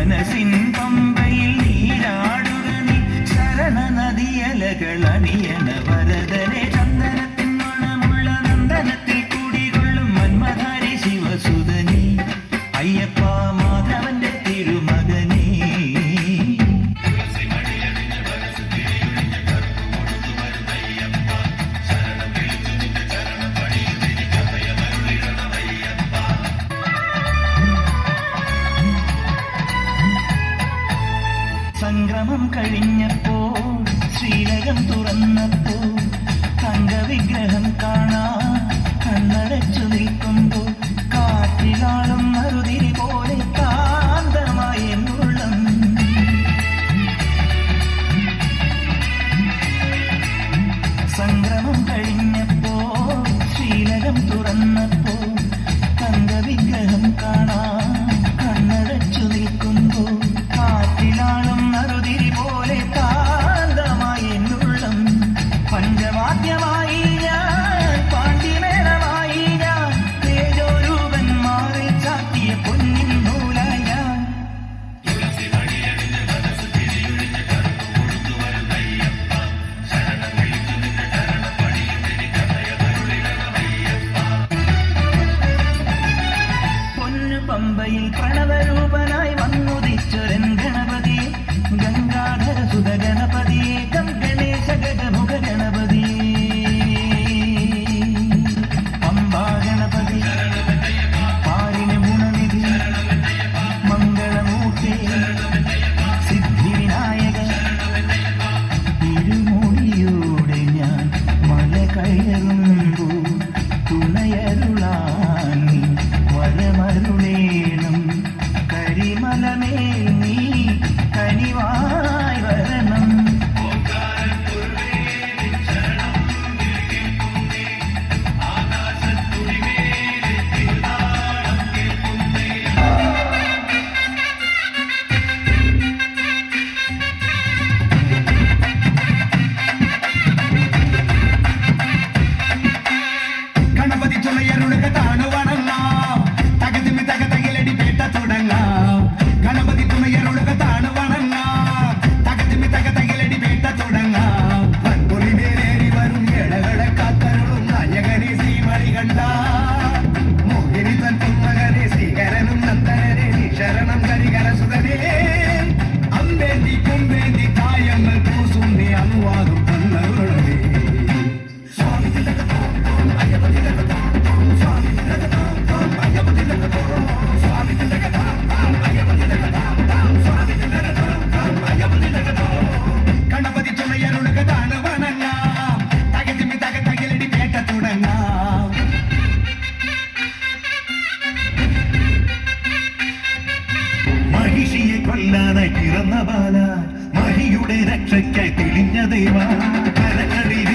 മനസ്സിൻ പമ്പയിൽ നീരാടുക നീ ശരണ നദിയലകൾ അണിയണ വരദനെ ചന്ദനത്തിൻ മണമുള്ള നന്ദനത്തിൽ കൂടികൊള്ളും മന്മധാരി ശിവസുതനി അയ്യപ്പ മാധവന്റെ തിരുമകനേ. സംക്രമം കഴിഞ്ഞപ്പോൾ ശ്രീലകം തുറന്നപ്പോൾ തങ്കവിഗ്രഹം കാണാൻ കണ്ണടച്ചു നിൽക്കുമ്പോൾ കാറ്റിലാളും മറുതിരി പോലെ കാന്തമായ ഉള്ളം. സംക്രമം കഴിഞ്ഞപ്പോൾ ശ്രീലകം തുറന്നപ്പോൾ തങ്കവിഗ്രഹം കാണാൻ കണ്ണടച്ചു നിൽക്കുമ്പോൾ കാറ്റിലാളും മറുതിരി പോലെ കാന്തമായ എന്നുള്ളം. പഞ്ചവാദ്യമായി ഞാൻ പാണ്ഡിമേളമായി ഞാൻ തേജോരൂപൻ മാറിൽ ചാത്തിയ പൊന്നിൻ നൂലായി ഞാൻ. പൊന്നു പമ്പയിൽ പ്രണവരൂപനായി വന്നുദിച്ചൊരൻ ഗണപതിയെ ഗംഗാധര സുത ഗണപതിയെ ഗണേശ ഗജമുഖ ഗണപതിയെ പമ്പാ ഗണപതി പാരിന് ഗുണനിധി മംഗളമൂർത്തി സിദ്ധിവിനായക. ഇരുമൊഴിയോടെ ഞാൻ മല കയറുമ്പോൾ തുണയരുളാൻ നീ വരമരുളേണം. കരിമലമേൽ നീ കനിവായി വരണം. ഗണപതി തുണയരുളുക താണുവണങ്ങാം തകതിമി തകതയിലടി പേട്ട തുടങ്ങാം. ഗണപതി തുണയരുളുക താണുവണങ്ങാം തകതിമി തകതയിലടി പേട്ട തുടങ്ങാം. പൻപൊലി മേലേറി വരും ഏഴകളെ കാത്തരുളും നായകനെ ശ്രീമണി കണ്ട മോഹിനി തൻ പൊന്മകനെ ശ്രീകരനും നന്ദനനെ നീ ശരണം കരികര സുതനേ. അമ്പേന്തി കൊമ്പേന്തി കായങ്ങൾ പൂസും നീ അനുവാദം തന്നരുളേ. ഗണപതി തുണയരുളുക താണുവണങ്ങാം തകതിമി തകതയിലടി പേട്ട തുടങ്ങാം. മഹിഷിയെ കൊല്ലാനായി പിറന്ന ബാല മഹിയുടെ രക്ഷയ്ക്കായി തെളിഞ്ഞ ദൈവ കരകളിൽ